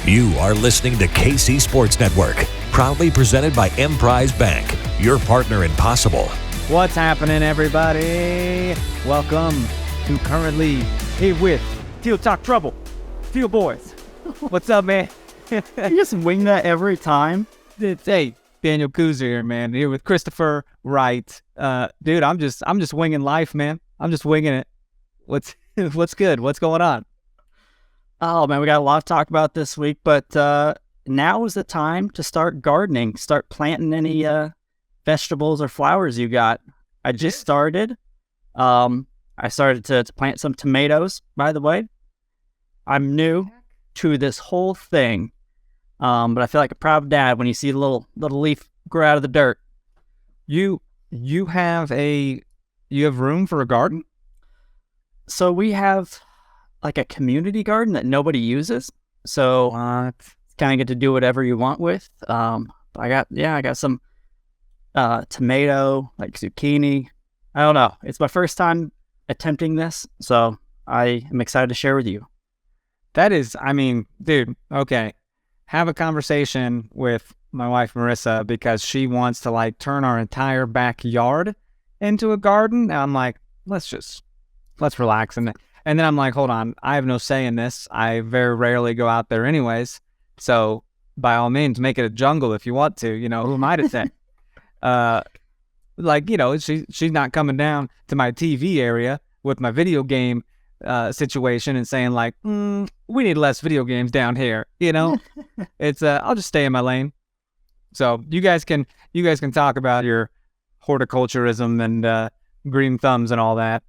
You are listening to KC Sports Network, proudly presented by Emprise Bank, your partner in possible. What's happening, everybody? Welcome to Currently Here with Field Talk Trouble, Field Boys. What's up, man? You just wing that every time. Hey, Daniel Kooser here, man. Here with Christopher Wright. Dude, I'm just winging life, man. I'm just winging it. What's good? What's going on? Oh, man, we got a lot to talk about this week, but now is the time to start gardening. Start planting any vegetables or flowers you got. I just started. I started to plant some tomatoes, by the way. I'm new to this whole thing, but I feel like a proud dad when you see the little leaf grow out of the dirt. You have room for a garden? So we have like a community garden that nobody uses. So kind of get to do whatever you want with. I got some tomato, like zucchini. I don't know. It's my first time attempting this, so I am excited to share with you. That is, dude, okay. Have a conversation with my wife, Marissa, because she wants to turn our entire backyard into a garden. And I'm like, let's relax. And then I'm like, hold on, I have no say in this. I very rarely go out there anyways. So by all means, make it a jungle if you want to. Who am I to say? She's not coming down to my TV area with my video game situation and saying we need less video games down here. It's I'll just stay in my lane. So you guys can talk about your horticulturism and green thumbs and all that.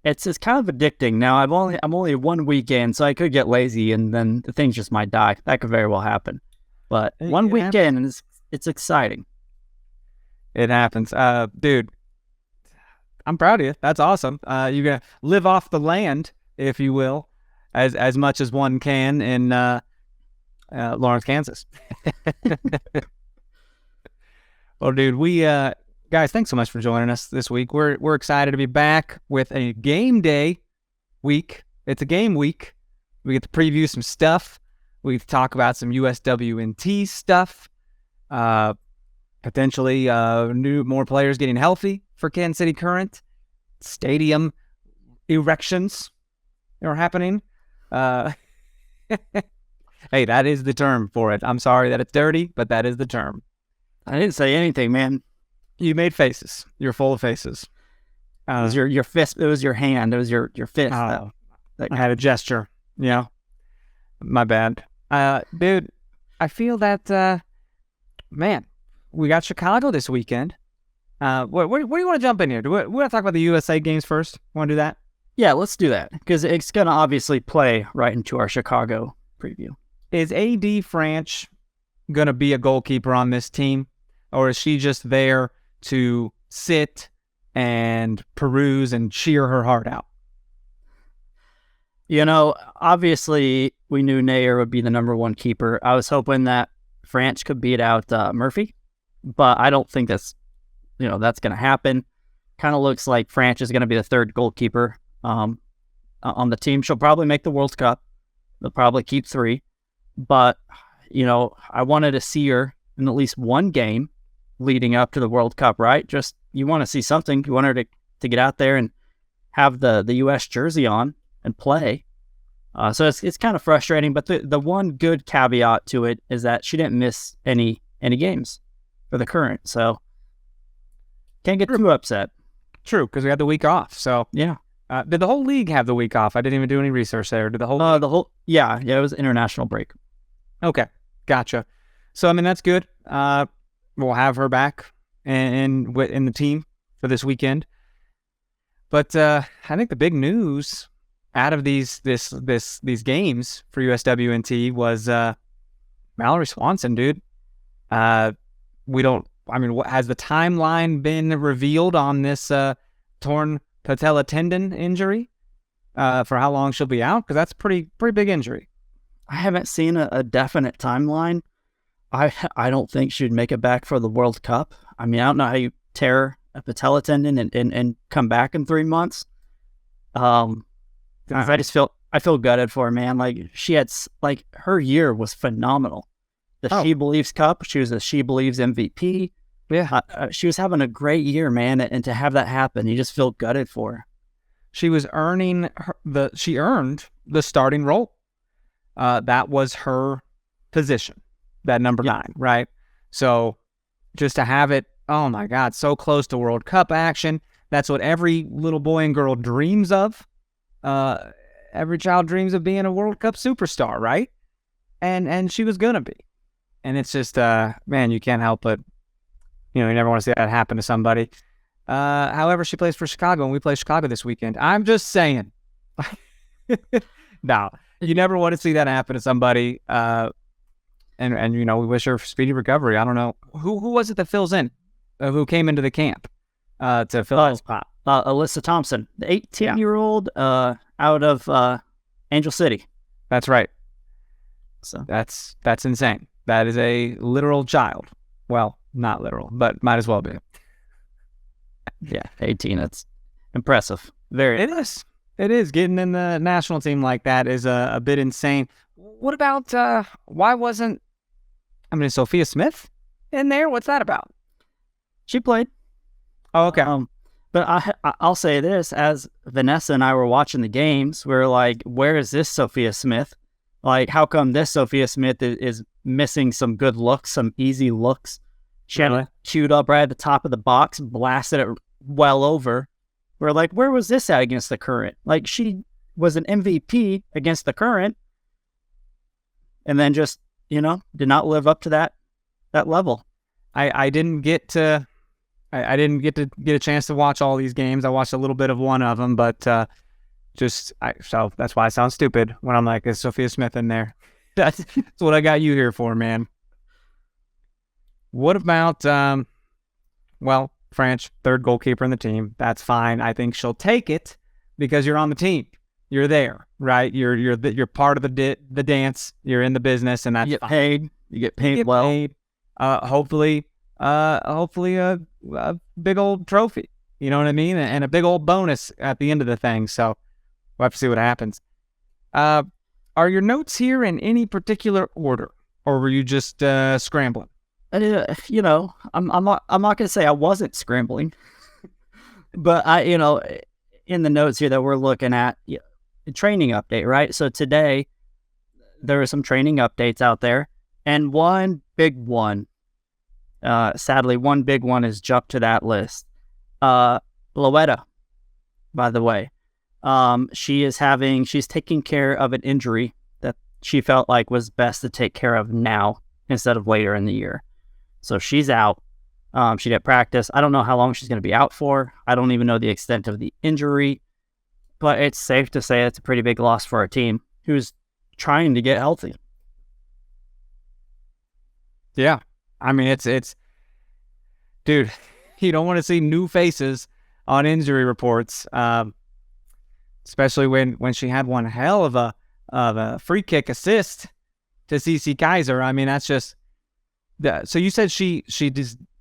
It's kind of addicting. Now I'm only 1 weekend, so I could get lazy and then the things just might die. That could very well happen. But one weekend and it's exciting. It happens. Dude, I'm proud of you. That's awesome. You're gonna live off the land, if you will, as much as one can in Lawrence, Kansas. Well, dude, guys, thanks so much for joining us this week. We're excited to be back with a game day week. It's a game week. We get to preview some stuff. We get to talk about some USWNT stuff. Potentially more players getting healthy for Kansas City Current. Stadium erections are happening. Hey, that is the term for it. I'm sorry that it's dirty, but that is the term. I didn't say anything, man. You made faces. You're full of faces. It was your fist. It was your hand. It was your fist. I had a gesture. My bad. Dude, I feel that, man, we got Chicago this weekend. Where do you want to jump in here? Do we want to talk about the USA games first? Want to do that? Yeah, let's do that because it's going to obviously play right into our Chicago preview. Is A.D. Franch going to be a goalkeeper on this team? Or is she just there to sit and peruse and cheer her heart out? Obviously, we knew Nair would be the number one keeper. I was hoping that Franch could beat out Murphy, but I don't think that's going to happen. Kind of looks like Franch is going to be the third goalkeeper on the team. She'll probably make the World Cup. They'll probably keep 3. But, I wanted to see her in at least one game leading up to the World Cup, right? Just, you want to see something. You want her to get out there and have the U.S. jersey on and play. So it's kind of frustrating, but the one good caveat to it is that she didn't miss any games for the Current, so can't get too upset. True, because we had the week off, so yeah. Did the whole league have the week off? I didn't even do any research there. Did the whole? Yeah, it was international break. Okay, gotcha. So that's good. We'll have her back in the team for this weekend. But I think the big news out of these games for USWNT was Mallory Swanson, dude. Has the timeline been revealed on this torn patella tendon injury for how long she'll be out? Because that's a pretty big injury. I haven't seen a definite timeline. I don't think she'd make it back for the World Cup. I don't know how you tear a patella tendon and come back in 3 months. I I feel gutted for her, man. Like she had her year was phenomenal. The She Believes Cup, she was a She Believes MVP. Yeah, she was having a great year, man. And to have that happen, you just feel gutted for her. she was earning she earned the starting role. That was her position, that number 9, right? So just to have it, oh my God, so close to World Cup action. That's what every little boy and girl dreams of. Every child dreams of being a World Cup superstar, right? And she was gonna be. And it's just, man, you can't help but, you never want to see that happen to somebody. However, she plays for Chicago, and we play Chicago this weekend. I'm just saying. No, you never want to see that happen to somebody. And we wish her speedy recovery. I don't know. Who was it that fills in? Who came into the camp to fill his spot? Alyssa Thompson, the 18-year-old out of Angel City. That's right. So that's insane. That is a literal child. Well, not literal, but might as well be. Yeah, 18. That's impressive. It is. It is. Getting in the national team like that is a bit insane. What about, why wasn't, Sophia Smith in there? What's that about? She played. Oh, okay. But I'll say this, as Vanessa and I were watching the games, we were like, where is this Sophia Smith? Like, how come this Sophia Smith is missing some good looks, some easy looks? She had it queued up right at the top of the box, blasted it well over. We're like, where was this at against the Current? Like, she was an MVP against the Current, and then just, did not live up to that level. I didn't get to get a chance to watch all these games. I watched a little bit of one of them, but so that's why I sound stupid when I'm like, is Sophia Smith in there? That's what I got you here for, man. What about, French, third goalkeeper in the team. That's fine. I think she'll take it because you're on the team. You're there, right? You're part of the dance. You're in the business, and that's you get fine. paid. You get paid well. Paid. Hopefully a big old trophy. You know what I mean? And a big old bonus at the end of the thing. So we'll have to see what happens. Are your notes here in any particular order, or were you just scrambling? I'm not going to say I wasn't scrambling, but in the notes here that we're looking at, the training update, right? So today there are some training updates out there, and one big one, sadly, one big one has jumped to that list. Loetta, by the way, she's taking care of an injury that she felt like was best to take care of now instead of later in the year. So she's out. She didn't practice. I don't know how long she's going to be out for. I don't even know the extent of the injury, but it's safe to say it's a pretty big loss for our team who's trying to get healthy. Yeah. It's dude, you don't want to see new faces on injury reports, especially when she had one hell of a free kick assist to CC Kaiser. That's just, so you said she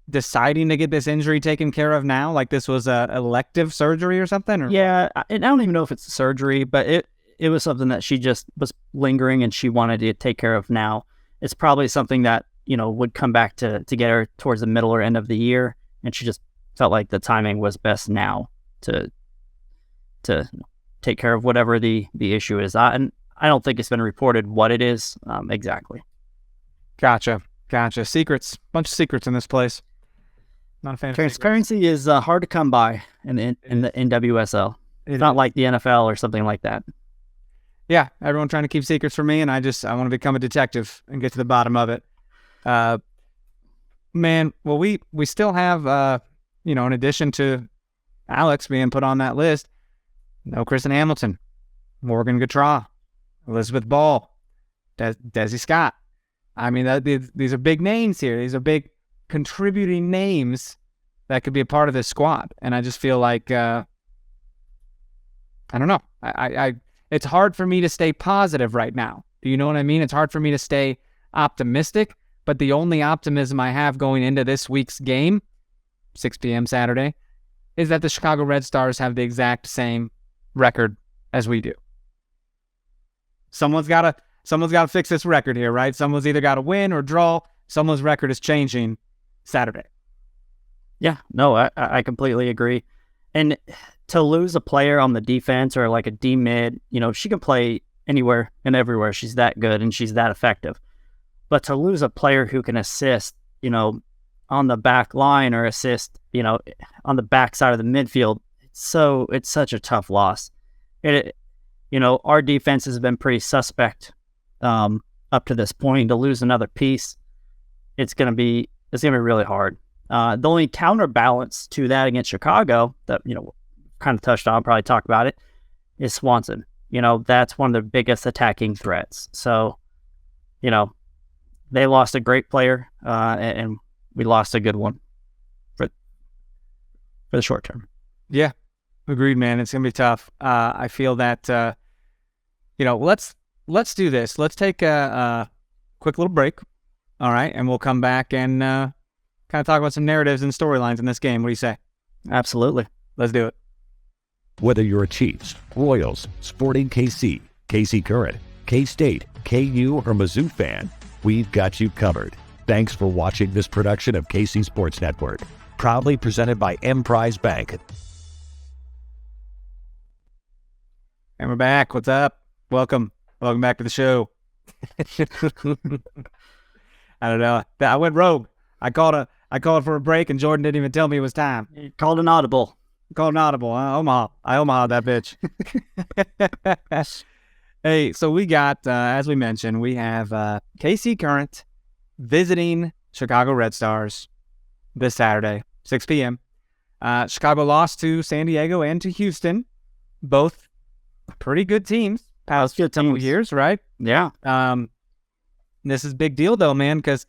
deciding to get this injury taken care of now? Like this was a elective surgery or something? Or? Yeah, and I don't even know if it's a surgery, but it was something that she just was lingering and she wanted to take care of now. It's probably something that, would come back to get her towards the middle or end of the year, and she just felt like the timing was best now to take care of whatever the issue is. And I don't think it's been reported what it is exactly. Gotcha. Secrets. Bunch of secrets in this place. Not a fan of transparency is hard to come by in the NWSL. It's not like the NFL or something like that. Yeah, everyone trying to keep secrets from me, and I want to become a detective and get to the bottom of it. Man, well, we still have, in addition to Alex being put on that list, no Kristen Hamilton, Morgan Gautrat, Elizabeth Ball, Desi Scott. These are big names here. These are big contributing names that could be a part of this squad. And I just feel like, I don't know. It's hard for me to stay positive right now. Do you know what I mean? It's hard for me to stay optimistic, but the only optimism I have going into this week's game, 6 p.m. Saturday, is that the Chicago Red Stars have the exact same record as we do. someone's got to fix this record here, right? Someone's either got to win or draw. Someone's record is changing Saturday. Yeah, no, I completely agree. And to lose a player on the defense or like a D mid, she can play anywhere and everywhere. She's that good and she's that effective. But to lose a player who can assist, on the back line or assist, on the back side of the midfield, it's such a tough loss. Our defense has been pretty suspect up to this point. To lose another piece, it's gonna be really hard. The only counterbalance to that against Chicago that kind of touched on, probably talk about it, is Swanson. That's one of the biggest attacking threats. So, they lost a great player, and we lost a good one for the short term. Yeah, agreed, man. It's gonna be tough. I feel that let's do this. Let's take a quick little break, all right, and we'll come back and kind of talk about some narratives and storylines in this game. What do you say? Absolutely, let's do it. Whether you're a Chiefs, Royals, Sporting KC, KC Current, K-State, KU, or Mizzou fan, we've got you covered. Thanks for watching this production of KC Sports Network, proudly presented by Emprise Bank. And we're back. What's up? Welcome back to the show. I don't know. I went rogue. I called for a break, and Jordan didn't even tell me it was time. You called an audible. Omaha. I Omaha that bitch. Hey, so we got, as we mentioned, we have KC Current visiting Chicago Red Stars this Saturday, 6 p.m. Chicago lost to San Diego and to Houston, both pretty good teams past couple years, right? Yeah. This is a big deal, though, man, because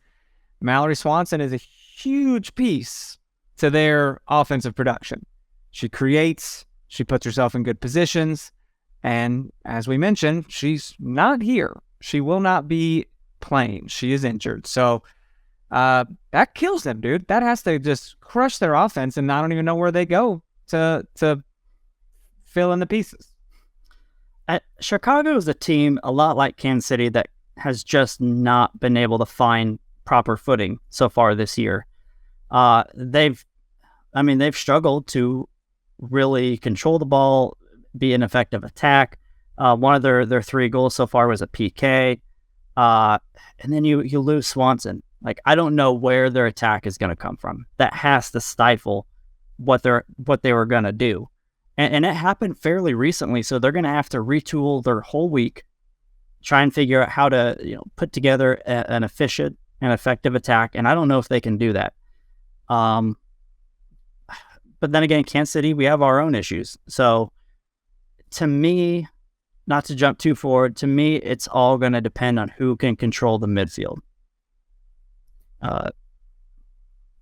Mallory Swanson is a huge piece to their offensive production. She creates, she puts herself in good positions, and as we mentioned, she's not here. She will not be playing. She is injured. So that kills them, dude. That has to just crush their offense, and I don't even know where they go to fill in the pieces. Chicago is a team a lot like Kansas City that has just not been able to find proper footing so far this year. They've struggled to really control the ball, be an effective attack. One of their 3 goals so far was a PK. And then you lose Swanson. Like, I don't know where their attack is going to come from. That has to stifle what they were going to do. And it happened fairly recently, so they're going to have to retool their whole week, try and figure out how to put together an efficient and effective attack. And I don't know if they can do that. But then again, Kansas City, we have our own issues. So to me, not to jump too forward, to me, it's all going to depend on who can control the midfield. Now,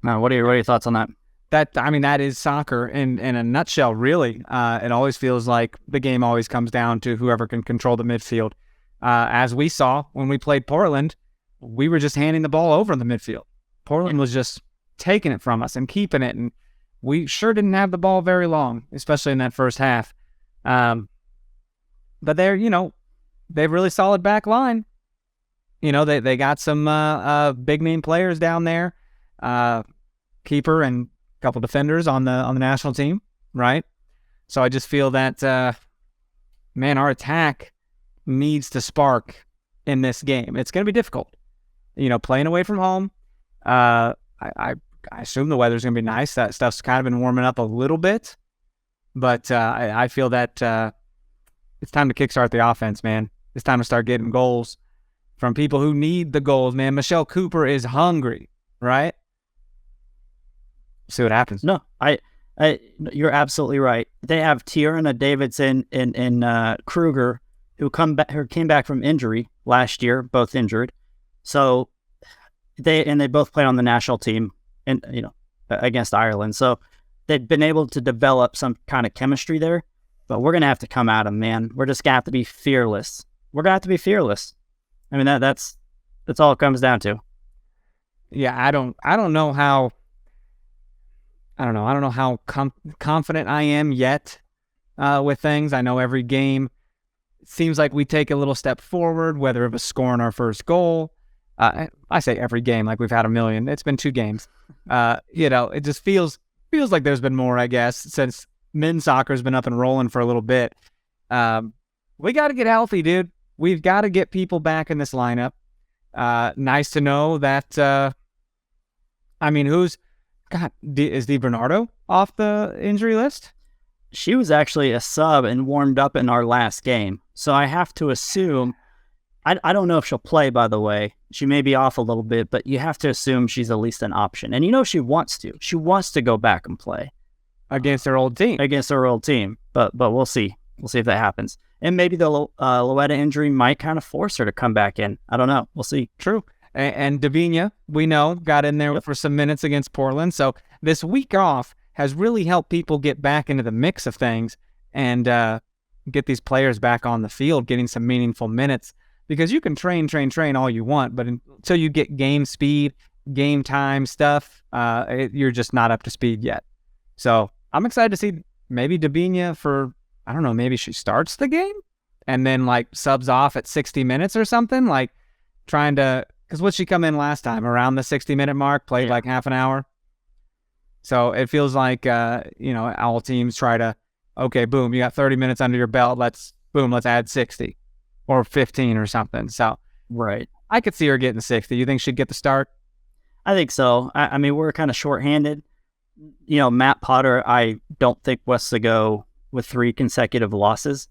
what are your thoughts on that? That is soccer in a nutshell, really. It always feels like the game always comes down to whoever can control the midfield. As we saw when we played Portland, we were just handing the ball over in the midfield. Portland was just taking it from us and keeping it, and we sure didn't have the ball very long, especially in that first half. But they're, they've really solid back line. They got some big name players down there, keeper and a couple defenders on the national team, right? So I just feel that, our attack needs to spark in this game. It's going to be difficult, playing away from home. I assume the weather's going to be nice. That stuff's kind of been warming up a little bit, but I feel that it's time to kickstart the offense, man. It's time to start getting goals from people who need the goals, man. Michelle Cooper is hungry, right? See what happens. No, you're absolutely right. They have Tierna Davidson and Kruger, who came back from injury last year, both injured. So they both play on the national team and against Ireland. So they've been able to develop some kind of chemistry there. But we're gonna have to come at them, man. We're just gonna have to be fearless. That's all it comes down to. Yeah, I don't know how confident I am yet with things. I know every game seems like we take a little step forward, whether it was scoring our first goal. I say every game, like we've had a million. It's been 2 games. It just feels like there's been more, I guess, since men's soccer's been up and rolling for a little bit. We got to get healthy, dude. We've got to get people back in this lineup. Nice to know that, is Di Bernardo off the injury list? She was actually a sub and warmed up in our last game. So I have to assume, I don't know if she'll play, by the way. She may be off a little bit, but you have to assume she's at least an option. And she wants to. She wants to go back and play. Against her old team. But we'll see. We'll see if that happens. And maybe the Loetta injury might kind of force her to come back in. I don't know. We'll see. True. And Davinia, we know, got in there for some minutes against Portland. So this week off has really helped people get back into the mix of things and get these players back on the field, getting some meaningful minutes. Because you can train all you want, but until you get game speed, game time stuff, you're just not up to speed yet. So I'm excited to see maybe Davinia for, I don't know, maybe she starts the game and then like subs off at 60 minutes or something, like trying to, because what'd she come in last time? Around the 60-minute mark, played like half an hour. So it feels like, all teams try to, okay, boom, you got 30 minutes under your belt. Let's add 60 or 15 or something. So right, I could see her getting 60. You think she'd get the start? I think so. I mean, we're kind of shorthanded. Matt Potter, I don't think wants to go with 3 consecutive losses.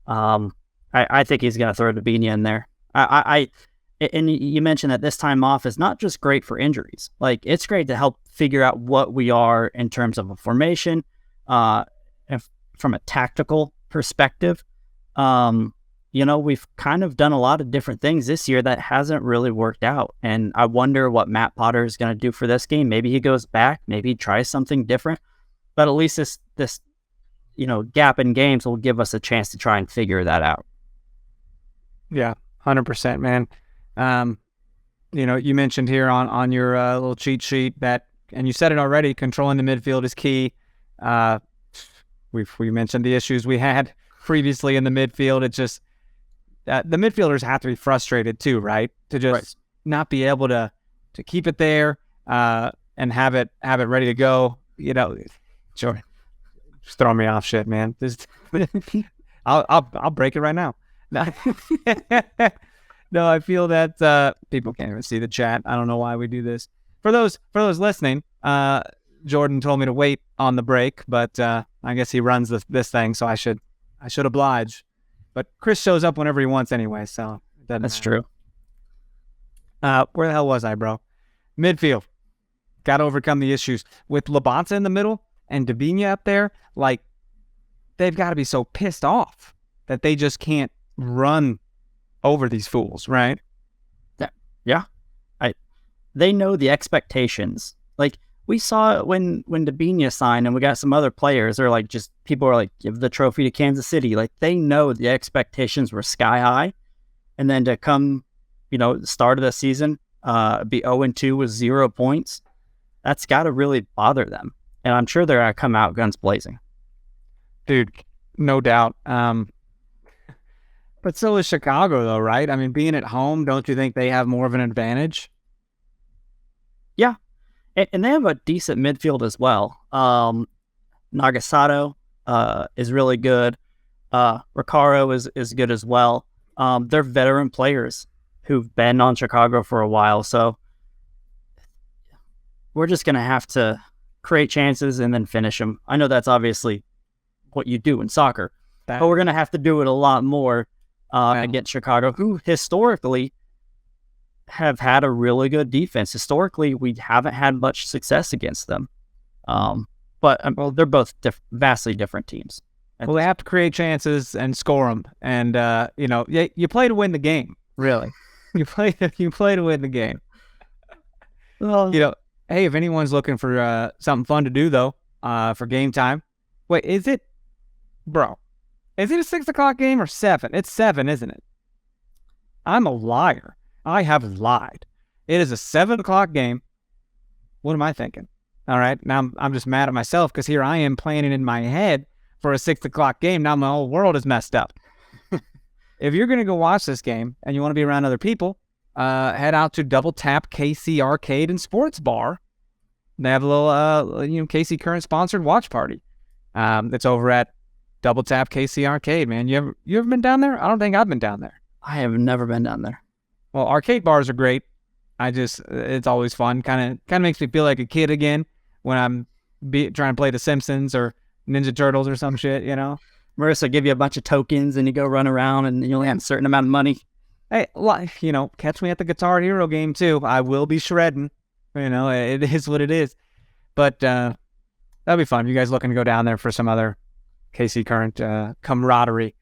I think he's going to throw Davinia in there. And you mentioned that this time off is not just great for injuries. Like, it's great to help figure out what we are in terms of a formation, from a tactical perspective. We've kind of done a lot of different things this year that hasn't really worked out. And I wonder what Matt Potter is going to do for this game. Maybe he goes back, maybe he tries something different. But at least this gap in games will give us a chance to try and figure that out. Yeah, 100%, man. You mentioned here on your little cheat sheet that, and you said it already, controlling the midfield is key. We mentioned the issues we had previously in the midfield. It's just the midfielders have to be frustrated too, right? To just not be able to keep it there and have it ready to go. Sure, just throwing me off shit, man. I'll break it right now. No, I feel that people can't even see the chat. I don't know why we do this. For those listening, Jordan told me to wait on the break, but I guess he runs this thing, so I should oblige. But Chris shows up whenever he wants anyway, so it doesn't That's matter. True. Where the hell was I, bro? Midfield. Got to overcome the issues. With Labanza in the middle and Davinia up there, like, they've got to be so pissed off that they just can't run over these fools, right? Yeah. They know the expectations. Like, we saw it when Davinia signed and we got some other players. They're like, just people are like, give the trophy to Kansas City. Like, they know the expectations were sky high. And then to come, the start of the season, be 0-2 with 0 points, that's got to really bother them. And I'm sure they're going to come out guns blazing. Dude, no doubt. But so is Chicago, though, right? I mean, being at home, don't you think they have more of an advantage? Yeah. And they have a decent midfield as well. Nagasato is really good. Recaro is good as well. They're veteran players who've been on Chicago for a while. So we're just going to have to create chances and then finish them. I know that's obviously what you do in soccer. But we're going to have to do it a lot more against Chicago, who historically have had a really good defense. Historically, we haven't had much success against them. But they're both vastly different teams. Well, they have to create chances and score them. And, you play to win the game, really. you play to win the game. Well, hey, if anyone's looking for something fun to do, though, for game time. Wait, is it a 6 o'clock game or 7? It's 7, isn't it? I'm a liar. I have lied. It is a 7 o'clock game. What am I thinking? All right. Now I'm just mad at myself because here I am planning in my head for a 6 o'clock game. Now my whole world is messed up. if you're going to go watch this game and you want to be around other people, head out to Double Tap KC Arcade and Sports Bar. They have a little, KC Current sponsored watch party. That's over at Double Tap KC Arcade, man. You ever been down there? I don't think I've been down there. I have never been down there. Well, arcade bars are great. It's always fun. Kind of makes me feel like a kid again when I'm trying to play The Simpsons or Ninja Turtles or some shit, you know? Marissa give you a bunch of tokens and you go run around and you only have a certain amount of money. Hey, catch me at the Guitar Hero game too. I will be shredding. It is what it is. But that'll be fun. You guys looking to go down there for some other KC Current camaraderie.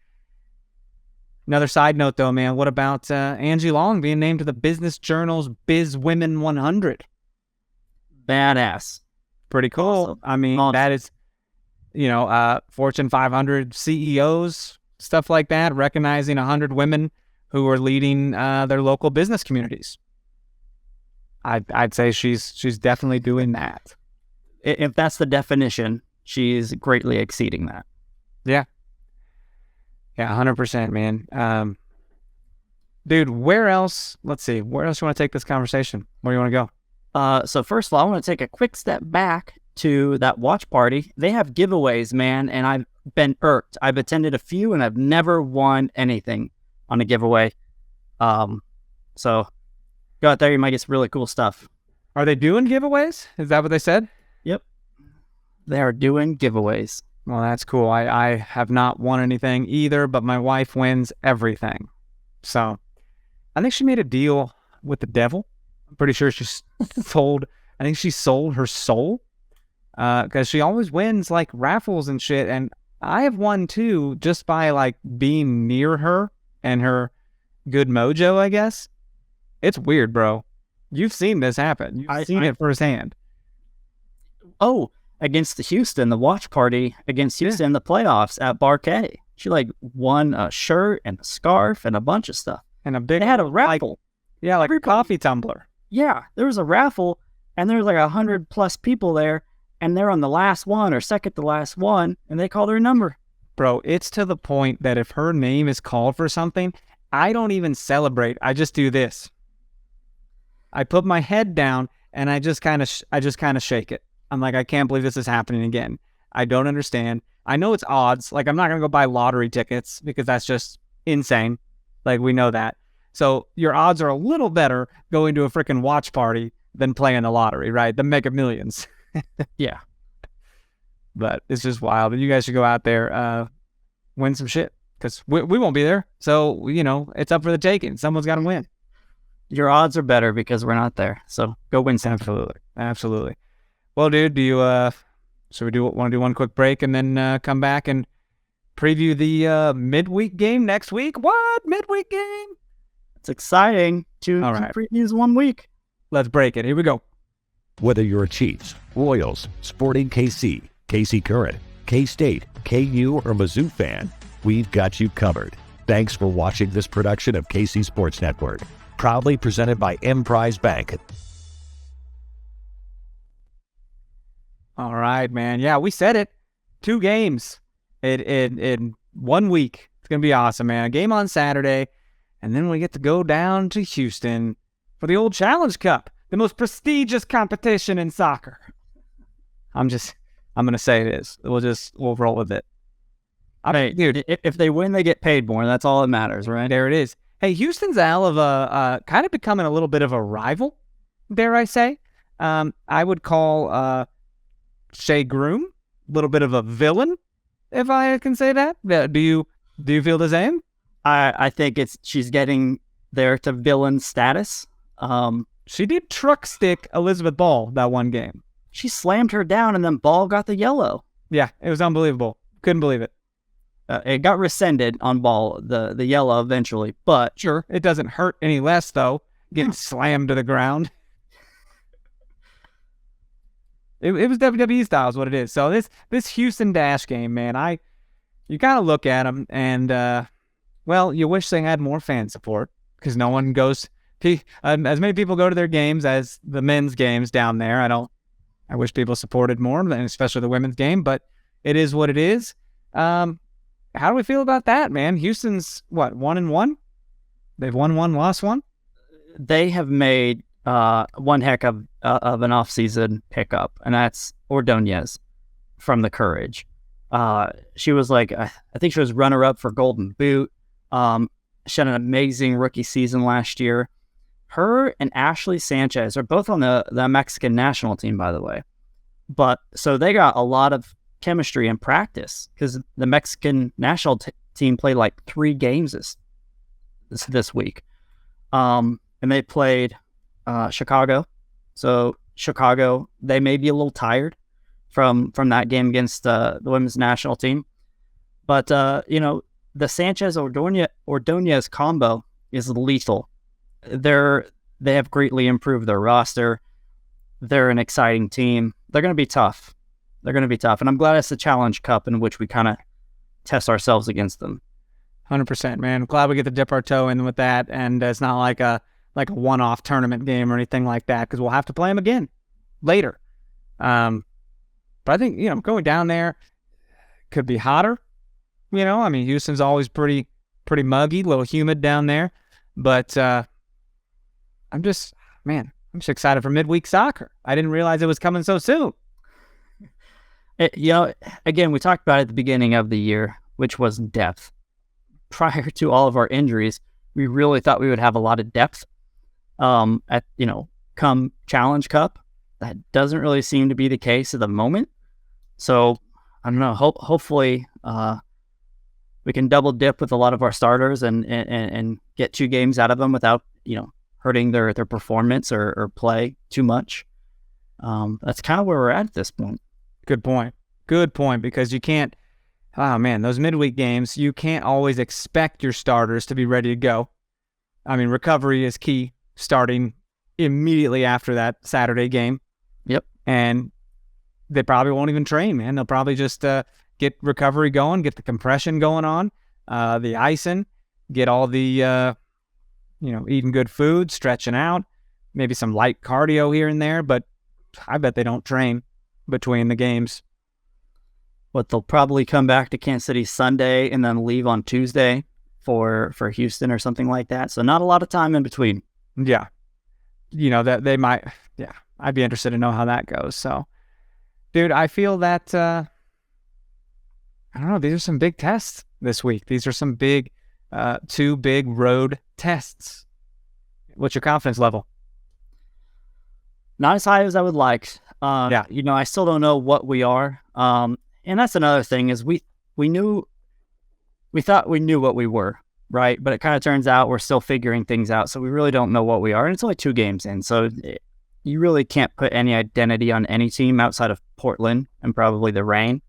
Another side note, though, man, what about Angie Long being named to the Business Journal's Biz Women 100? Badass. Pretty cool. Awesome. I mean, that is, Fortune 500 CEOs, stuff like that, recognizing 100 women who are leading their local business communities. I'd say she's definitely doing that. If that's the definition, she's greatly exceeding that. Yeah. Yeah, 100%, man. Dude, where else? Let's see. Where else you want to take this conversation? Where do you want to go? So first of all, I want to take a quick step back to that watch party. They have giveaways, man, and I've been irked. I've attended a few, and I've never won anything on a giveaway. So go out there, you might get some really cool stuff. Are they doing giveaways? Is that what they said? Yep. They are doing giveaways. Well, that's cool. I have not won anything either, but my wife wins everything. So I think she made a deal with the devil. I'm pretty sure she sold her soul because she always wins like raffles and shit. And I have won too just by like being near her and her good mojo, I guess. It's weird, bro. You've seen this happen. You've seen it firsthand. Oh, against Houston, the watch party against Houston, the playoffs at Barquet. She won a shirt and a scarf and a bunch of stuff. And a big. They had a raffle. Like a coffee tumbler. Yeah, there was a raffle, and there was like 100+ people there, and they're on the last one or second to last one, and they call their number. Bro, it's to the point that if her name is called for something, I don't even celebrate. I just do this. I put my head down and I just kind of shake it. I'm like, I can't believe this is happening again. I don't understand. I know it's odds. Like, I'm not going to go buy lottery tickets because that's just insane. Like, we know that. So your odds are a little better going to a freaking watch party than playing the lottery, right? The Mega Millions. Yeah. But it's just wild. And you guys should go out there, win some shit because we won't be there. So, it's up for the taking. Someone's got to win. Your odds are better because we're not there. So go win some. Absolutely. Well, dude, do you want to do one quick break and then come back and preview the midweek game next week? What? Midweek game? It's exciting. Two previews 1 week. Let's break it. Here we go. Whether you're a Chiefs, Royals, Sporting KC, KC Current, K-State, KU, or Mizzou fan, we've got you covered. Thanks for watching this production of KC Sports Network. Proudly presented by Emprise Bank. All right, man. Yeah, we said it. 2 games in 1 week. It's going to be awesome, man. A game on Saturday, and then we get to go down to Houston for the old Challenge Cup, the most prestigious competition in soccer. I'm going to say it is. We'll roll with it. Hey, dude, if they win, they get paid more. That's all that matters, right? There it is. Hey, Houston's out of kind of becoming a little bit of a rival, dare I say. I would call Shea Groom a little bit of a villain, if I can say that. Do you feel the same? I think she's getting there to villain status. She did truck stick Elizabeth Ball that one game. She slammed her down, and then Ball got the yellow. Yeah, it was unbelievable. Couldn't believe it. It got rescinded on Ball, the yellow eventually, but sure, it doesn't hurt any less though. Getting slammed to the ground. It was WWE style is what it is. So this Houston Dash game, man, you kind of look at them and you wish they had more fan support because no one goes. As many people go to their games as the men's games down there. I wish people supported more, especially the women's game, but it is what it is. how do we feel about that, man? Houston's what, 1-1? They've won one, lost one. They have made one heck of an offseason pickup, and that's Ordonez from the Courage. She was like, I think she was runner-up for Golden Boot. She had an amazing rookie season last year. Her and Ashley Sanchez are both on the Mexican national team, by the way. But so they got a lot of chemistry and practice because the Mexican national team played like 3 games this week. And they played Chicago. So Chicago, they may be a little tired from that game against the women's national team. But, the Sanchez-Ordonez combo is lethal. They have greatly improved their roster. They're an exciting team. They're going to be tough. And I'm glad it's the Challenge Cup in which we kind of test ourselves against them. 100%, man. Glad we get to dip our toe in with that, and it's not like a one-off tournament game or anything like that, because we'll have to play them again later. But I think, going down there could be hotter. Houston's always pretty muggy, a little humid down there. But I'm just excited for midweek soccer. I didn't realize it was coming so soon. Again, we talked about it at the beginning of the year, which was depth. Prior to all of our injuries, we really thought we would have a lot of depth come Challenge Cup. That doesn't really seem to be the case at the moment. So, I don't know. Hopefully, we can double dip with a lot of our starters and get 2 games out of them without, hurting their performance or play too much. That's kind of where we're at this point. Good point, because you can't, those midweek games, you can't always expect your starters to be ready to go. Recovery is key, starting immediately after that Saturday game. Yep. And they probably won't even train, man. They'll probably just get recovery going, get the compression going on, the icing, get all the, eating good food, stretching out, maybe some light cardio here and there, but I bet they don't train between the games. But they'll probably come back to Kansas City Sunday and then leave on Tuesday for Houston or something like that. So not a lot of time in between. Yeah. That they might, I'd be interested to know how that goes. So, dude, I feel that, I don't know, these are some big tests this week. These are some big, 2 big road tests. What's your confidence level? Not as high as I would like. I still don't know what we are. And that's another thing is we thought we knew what we were, right? But it kind of turns out we're still figuring things out. So we really don't know what we are. And it's only 2 games in. So you really can't put any identity on any team outside of Portland and probably the Reign.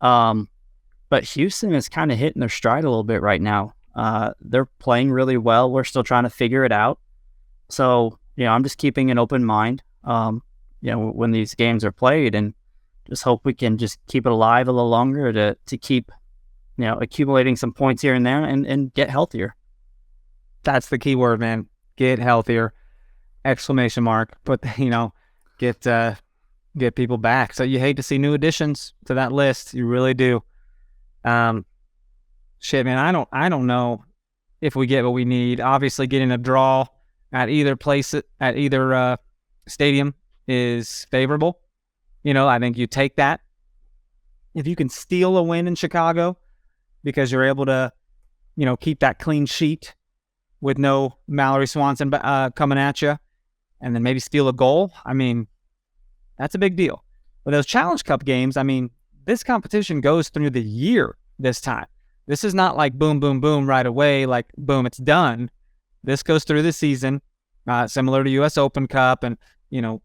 But Houston is kind of hitting their stride a little bit right now. They're playing really well. We're still trying to figure it out. So, I'm just keeping an open mind, when these games are played, and just hope we can just keep it alive a little longer to keep, accumulating some points here and there and get healthier. That's the key word, man. Get healthier. ! But, get people back. So you hate to see new additions to that list. You really do. Shit, man, I don't know if we get what we need. Obviously, getting a draw at either place, at either stadium is favorable. I think you take that. If you can steal a win in Chicago because you're able to, keep that clean sheet with no Mallory Swanson coming at you, and then maybe steal a goal, that's a big deal. But those Challenge Cup games, this competition goes through the year this time. This is not like boom, boom, boom right away, like boom, it's done. This goes through the season, similar to U.S. Open Cup and,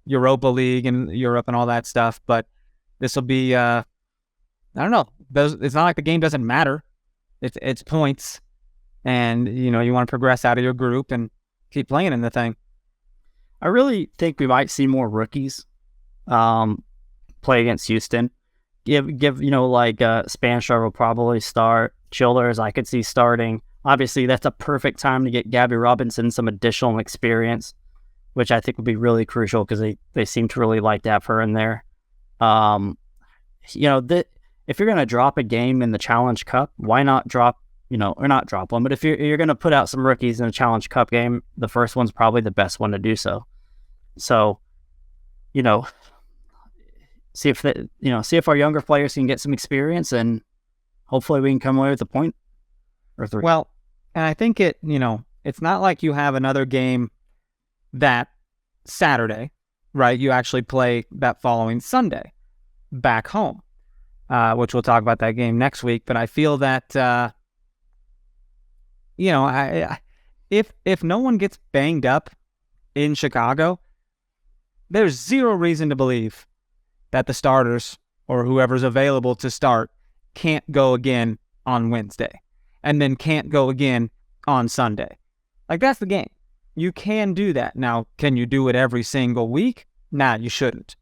Europa League and Europe and all that stuff. But this will be, I don't know. It's not like the game doesn't matter. It's points. And, you want to progress out of your group and keep playing in the thing. I really think we might see more rookies play against Houston. Give Spanshaw will probably start. Childers I could see starting. Obviously, that's a perfect time to get Gabby Robinson some additional experience, which I think would be really crucial because they seem to really like to have her in there. if you're going to drop a game in the Challenge Cup, why not drop, or not drop one, but if you're going to put out some rookies in a Challenge Cup game, the first one's probably the best one to do so. So, see if our younger players can get some experience, and hopefully we can come away with a point or 3. Well, and I think it's not like you have another game that Saturday, right? You actually play that following Sunday back home, which we'll talk about that game next week. But I feel that, if no one gets banged up in Chicago, there's zero reason to believe that the starters or whoever's available to start can't go again on Wednesday and then can't go again on Sunday. Like, that's the game. You can do that. Now, can you do it every single week? Nah, you shouldn't.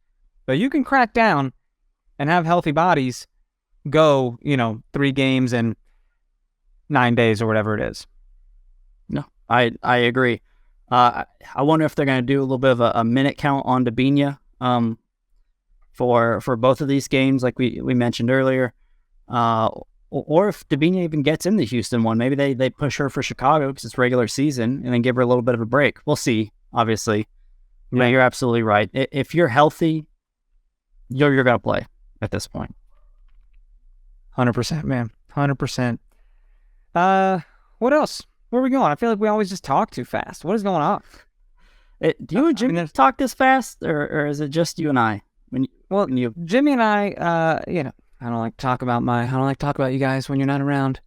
But you can crack down and have healthy bodies go, 3 games in 9 days or whatever it is. No, I agree. I wonder if they're going to do a little bit of a minute count on Dabinia for both of these games, like we mentioned earlier. Or if Dabinia even gets in the Houston one, maybe they push her for Chicago because it's regular season and then give her a little bit of a break. We'll see, obviously. Yeah. You're absolutely right. If you're healthy, you're going to play at this point. 100%, man. 100%. What else? Where are we going? I feel like we always just talk too fast. What is going on? Do you and Jimmy talk this fast, or is it just you and I? Jimmy and I, I don't like to talk about you guys when you're not around.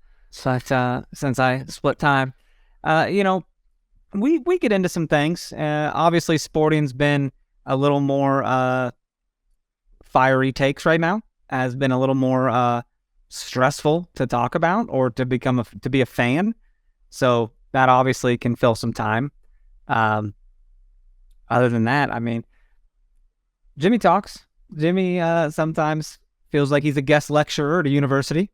But since I split time, we get into some things. Obviously, sporting's been a little more fiery takes right now. Has been a little more stressful to talk about or to be a fan. So that obviously can fill some time. Other than that, I mean, Jimmy talks. Jimmy sometimes feels like he's a guest lecturer at a university.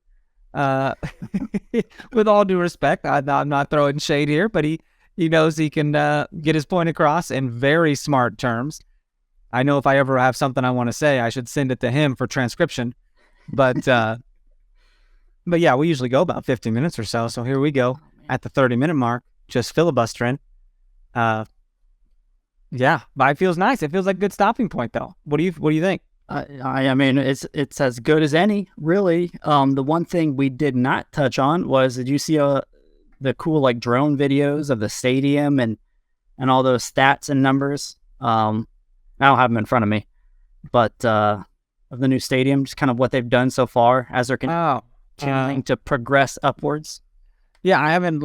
With all due respect, I'm not throwing shade here, but he knows he can get his point across in very smart terms. I know if I ever have something I want to say, I should send it to him for transcription. But yeah, we usually go about 15 minutes or so. So here we go at the 30-minute mark, just filibustering. Yeah, but it feels nice. It feels like a good stopping point, though. What do you think? I mean, it's as good as any, really. The one thing we did not touch on was, did you see the cool drone videos of the stadium and all those stats and numbers? I don't have them in front of me, but of the new stadium, just kind of what they've done so far as they're continuing to progress upwards. Yeah, I haven't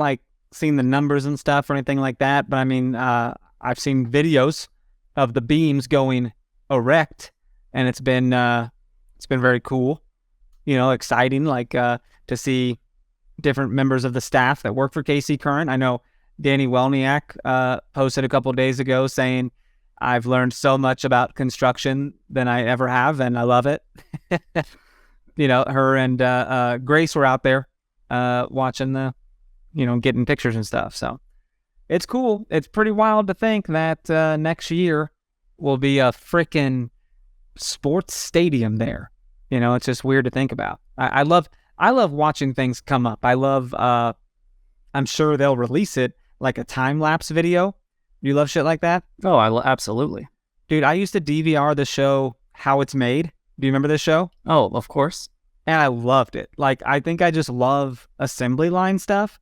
seen the numbers and stuff or anything like that, but I mean, I've seen videos of the beams going erect. And it's been very cool, exciting, to see different members of the staff that work for KC Current. I know Danny Welniak posted a couple of days ago saying, I've learned so much about construction than I ever have, and I love it. Her and Grace were out there watching getting pictures and stuff. So it's cool. It's pretty wild to think that next year will be a frickin' sports stadium there. It's just weird to think about. I love watching things come up. I love I'm sure they'll release it like a time-lapse video. You love shit like that? Oh, absolutely. Dude, I used to DVR the show How It's Made. Do you remember this show? Oh, of course. And I loved it. I think I just love assembly line stuff.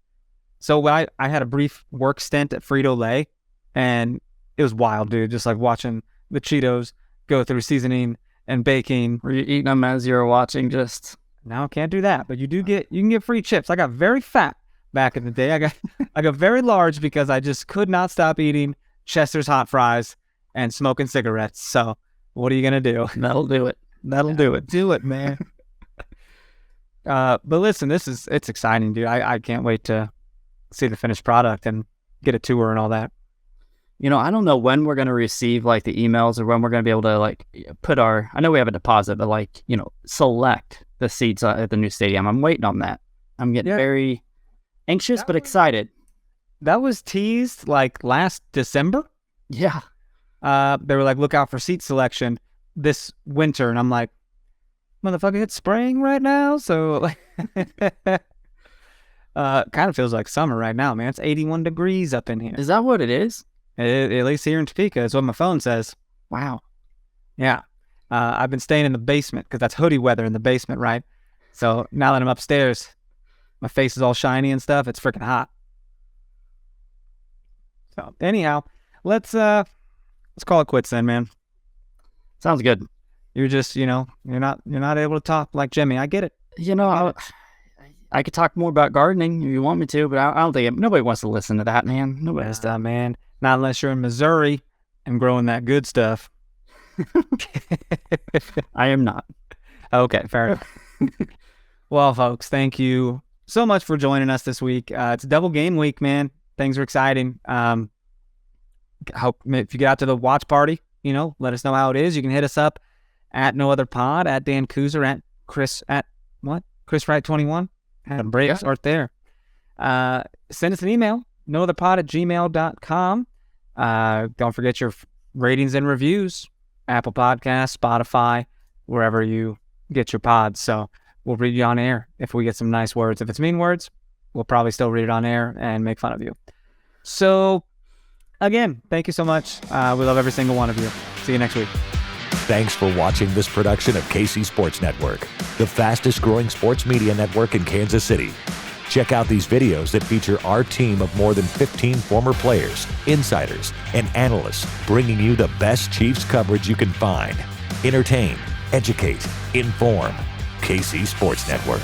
So I had a brief work stint at Frito-Lay, and it was wild, dude. Just watching the Cheetos go through seasoning and baking. Were you eating them as you were watching? Just no, can't do that. But you can get free chips. I got very fat back in the day. I got very large because I just could not stop eating Chester's hot fries and smoking cigarettes. So what are you gonna do? That'll do it. Do it, man. But listen, it's exciting, dude. I can't wait to see the finished product and get a tour and all that. I don't know when we're going to receive the emails or when we're going to be able to put I know we have a deposit, but select the seats at the new stadium. I'm waiting on that. I'm getting very anxious, but excited. That was teased last December. Yeah. They were look out for seat selection this winter. And I'm like, motherfucker, it's spring right now. So kind of feels like summer right now, man. It's 81 degrees up in here. Is that what it is? At least here in Topeka is what my phone says. Wow. Yeah. I've been staying in the basement because that's hoodie weather in the basement, right? So now that I'm upstairs, my face is all shiny and stuff. It's freaking hot. So anyhow, let's call it quits then, man. Sounds good. You're just, you're not able to talk like Jimmy. I get it. I could talk more about gardening if you want me to, but I don't think nobody wants to listen to that, man. Nobody. That's man. Not unless you're in Missouri and growing that good stuff. I am not. Okay, fair enough. Well, folks, thank you so much for joining us this week. It's double game week, man. Things are exciting. Hope if you get out to the watch party, let us know how it is. You can hit us up at No Other Pod, at Dan Kooser, at Chris Chris Wright 21. Adam Braves aren't there. Send us an email, nootherpod@gmail.com. Don't forget your ratings and reviews, Apple Podcasts, Spotify, wherever you get your pods. So we'll read you on air if we get some nice words. If it's mean words, we'll probably still read it on air and make fun of you. So again, thank you so much. We love every single one of you. See you next week. Thanks for watching this production of KC Sports Network, the fastest growing sports media network in Kansas City. Check out these videos that feature our team of more than 15 former players, insiders, and analysts bringing you the best Chiefs coverage you can find. Entertain, educate, inform. KC Sports Network.